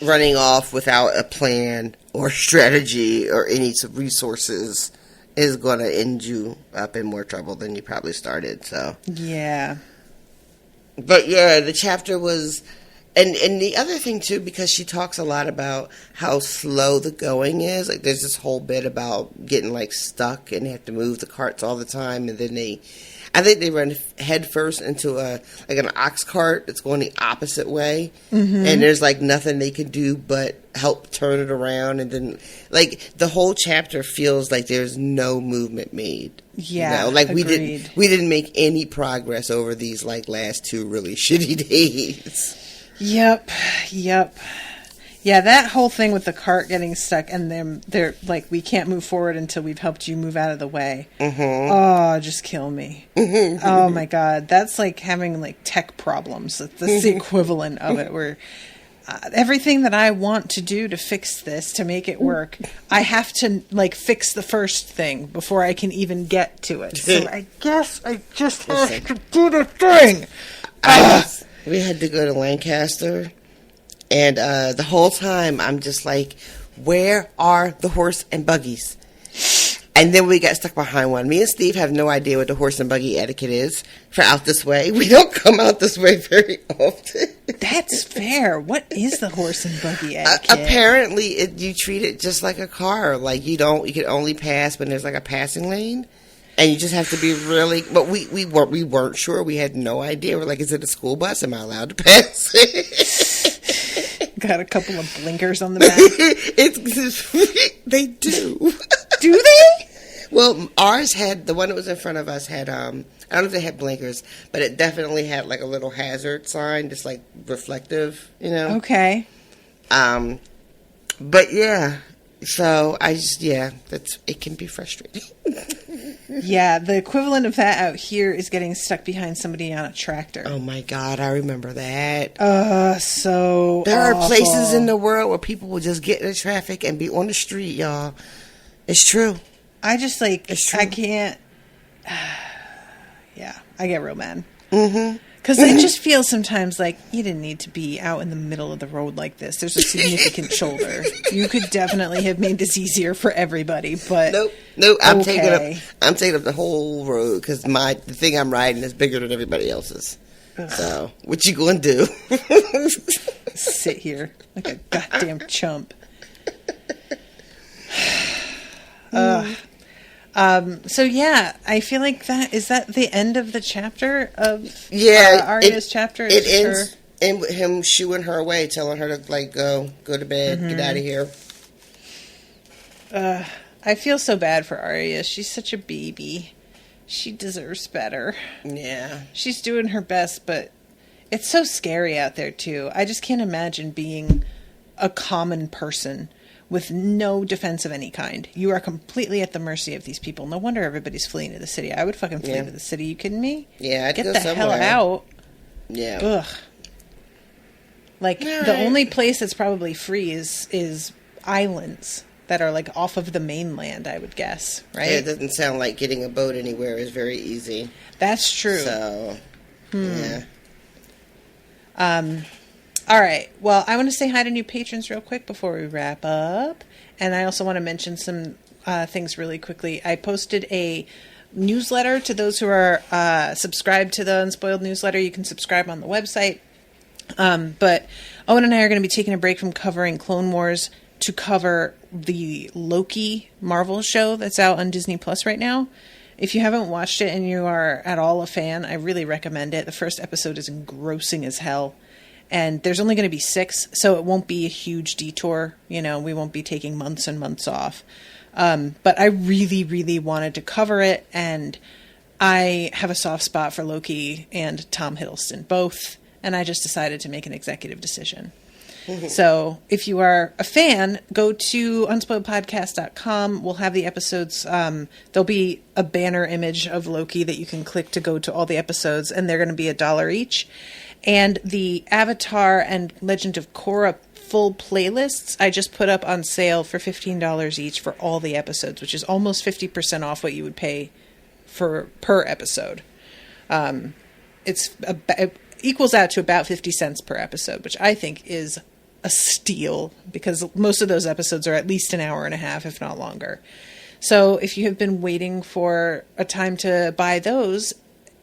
A: running off without a plan or strategy or any resources is going to end you up in more trouble than you probably started, so. Yeah. But, yeah, the chapter was... And the other thing, too, because she talks a lot about how slow the going is. There's this whole bit about getting, stuck and they have to move the carts all the time. And then I think they run head first into an ox cart that's going the opposite way. Mm-hmm. And there's, nothing they can do but help turn it around. And then, the whole chapter feels like there's no movement made. Yeah, agreed. we didn't make any progress over these, last two really shitty days. Yep. Yeah, that whole thing with the cart getting stuck and they're we can't move forward until we've helped you move out of the way. Mm-hmm. Oh, just kill me. Mm-hmm. Oh my God. That's having tech problems. That's the equivalent of it, where everything that I want to do to fix this, to make it work, I have to fix the first thing before I can even get to it. So I guess I just have to do the thing. We had to go to Lancaster, and the whole time I'm just where are the horse and buggies? And then we got stuck behind one. Me and Steve have no idea what the horse and buggy etiquette is for out this way. We don't come out this way very often. That's fair. What is the horse and buggy etiquette? Apparently, you treat it just like a car. You can only pass when there's a passing lane. And you just have to be really... But we weren't sure. We had no idea. We're is it a school bus? Am I allowed to pass it? Got a couple of blinkers on the back. They do. Do they?
C: Well, ours had, the one that was in front of us had, I don't know if they had blinkers, but it definitely had like a little hazard sign, just like reflective, you know?
A: Okay.
C: But yeah, so it can be frustrating.
A: Yeah, the equivalent of that out here is getting stuck behind somebody on a tractor.
C: Oh my God, I remember that.
A: So
C: there
A: awful.
C: are places in the world where people will just get in the traffic and be on the street, y'all. It's true.
A: I just
C: It's true.
A: I can't. Yeah, I get real mad.
C: Mm-hmm.
A: Because it just feels sometimes like you didn't need to be out in the middle of the road like this. There's a significant shoulder. You could definitely have made this easier for everybody, but
C: nope. I'm
A: okay.
C: taking up the whole road because the thing I'm riding is bigger than everybody else's. Ugh. So what you gonna do?
A: Sit here like a goddamn chump. So yeah, I feel like is that the end of the chapter of Arya's chapter?
C: It ends in him shooing her away, telling her to like go to bed, get out of here.
A: I feel so bad for Arya. She's such a baby. She deserves better.
C: Yeah,
A: she's doing her best, but it's so scary out there too. I just can't imagine being a common person with no defense of any kind. You are completely at the mercy of these people. No wonder everybody's fleeing to the city. I would fucking flee to the city. You kidding me?
C: Yeah, I'd
A: get
C: go
A: the
C: somewhere.
A: hell out.
C: Yeah.
A: Ugh. Like the only place that's probably free is islands that are like off of the mainland, I would guess, right?
C: Yeah, it doesn't sound like getting a boat anywhere is very easy.
A: That's true.
C: So, yeah.
A: All right. Well, I want to say hi to new patrons real quick before we wrap up. And I also want to mention some things really quickly. I posted a newsletter to those who are subscribed to the Unspoiled newsletter. You can subscribe on the website. But Owen and I are going to be taking a break from covering Clone Wars to cover the Loki Marvel show that's out on Disney Plus right now. If you haven't watched it and you are at all a fan, I really recommend it. The first episode is engrossing as hell. And there's only going to be 6, so it won't be a huge detour. You know, we won't be taking months and months off. But I really, really wanted to cover it, and I have a soft spot for Loki and Tom Hiddleston, both, and I just decided to make an executive decision. So if you are a fan, go to unspoiledpodcast.com. We'll have the episodes. There'll be a banner image of Loki that you can click to go to all the episodes, and they're going to be $1 each. And the Avatar and Legend of Korra full playlists I just put up on sale for $15 each for all the episodes, which is almost 50% off what you would pay per episode. It equals out to about 50 cents per episode, which I think is a steal because most of those episodes are at least an hour and a half, if not longer. So if you have been waiting for a time to buy those,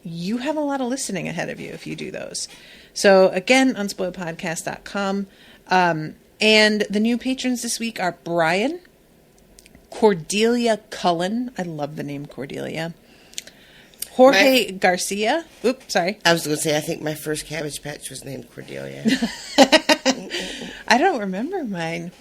A: you have a lot of listening ahead of you if you do those. So again, unspoiledpodcast.com. And the new patrons this week are Brian, Cordelia Cullen. I love the name Cordelia. Jorge Garcia. Oops, sorry.
C: I was going to say, I think my first Cabbage Patch was named Cordelia.
A: I don't remember mine.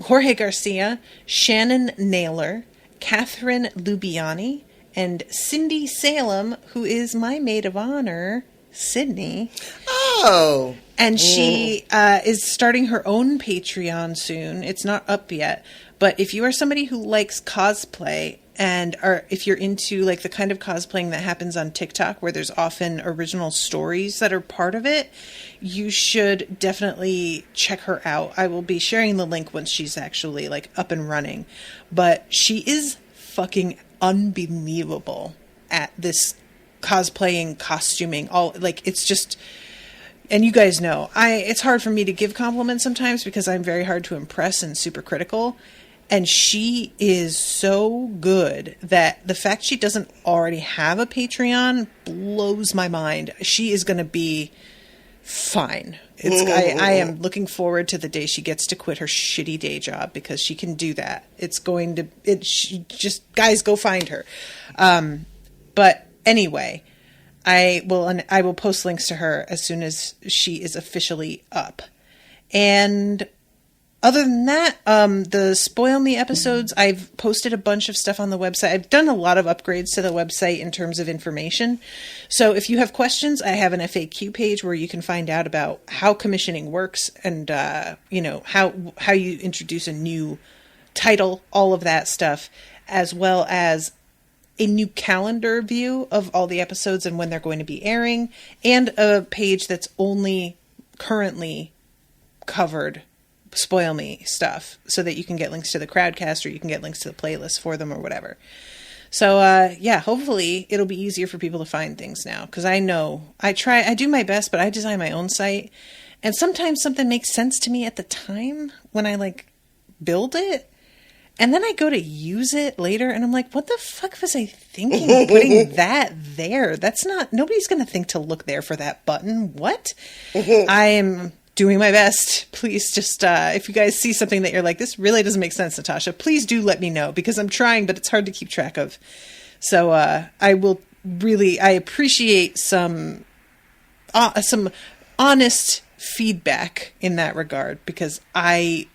A: Jorge Garcia, Shannon Naylor, Catherine Lubiani, and Cindy Salem, who is my maid of honor, Sydney.
C: Oh.
A: And she is starting her own Patreon soon. It's not up yet. But if you are somebody who likes cosplay, or if you're into like the kind of cosplaying that happens on TikTok where there's often original stories that are part of it, you should definitely check her out. I will be sharing the link once she's actually like up and running. But she is fucking unbelievable at this cosplaying, costuming, all like it's just. And you guys know, it's hard for me to give compliments sometimes because I'm very hard to impress and super critical. And she is so good that the fact she doesn't already have a Patreon blows my mind. She is going to be fine. I am looking forward to the day she gets to quit her shitty day job because she can do that. Guys, go find her. But anyway, I will post links to her as soon as she is officially up. And Other than that, the Spoil Me episodes, I've posted a bunch of stuff on the website. I've done a lot of upgrades to the website in terms of information. So if you have questions, I have an FAQ page where you can find out about how commissioning works and, how you introduce a new title, all of that stuff, as well as a new calendar view of all the episodes and when they're going to be airing, and a page that's only currently covered Spoil Me stuff, so that you can get links to the Crowdcast, or you can get links to the playlist for them, or whatever. So hopefully it'll be easier for people to find things now, because I know I do my best, but I design my own site, and sometimes something makes sense to me at the time when I build it, and then I go to use it later, and I'm like, what the fuck was I thinking putting that there? That's not, nobody's going to think to look there for that button. What? I am doing my best. Please just, if you guys see something that you're like, this really doesn't make sense, Natasha, please do let me know, because I'm trying, but it's hard to keep track of. So I appreciate some honest feedback in that regard, because I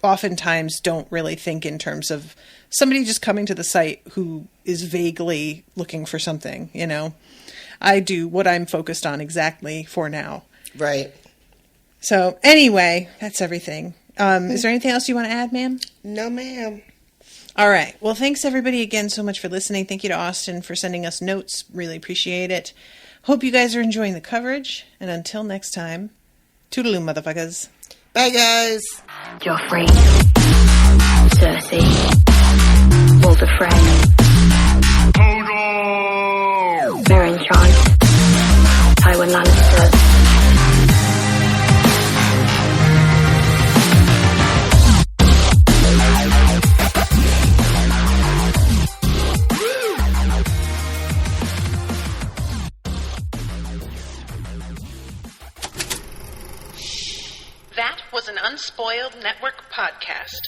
A: oftentimes don't really think in terms of somebody just coming to the site who is vaguely looking for something, I do what I'm focused on exactly for now.
C: Right.
A: So anyway, that's everything. Is there anything else you want to add, ma'am?
C: No, ma'am.
A: All right. Well, thanks everybody again so much for listening. Thank you to Austin for sending us notes. Really appreciate it. Hope you guys are enjoying the coverage. And until next time, toodaloo, motherfuckers.
C: Bye, guys.
D: Joffrey, Cersei, Walder Frey, Meryn Trant, Tywin Lannister.
A: That was an Unspoiled Network podcast.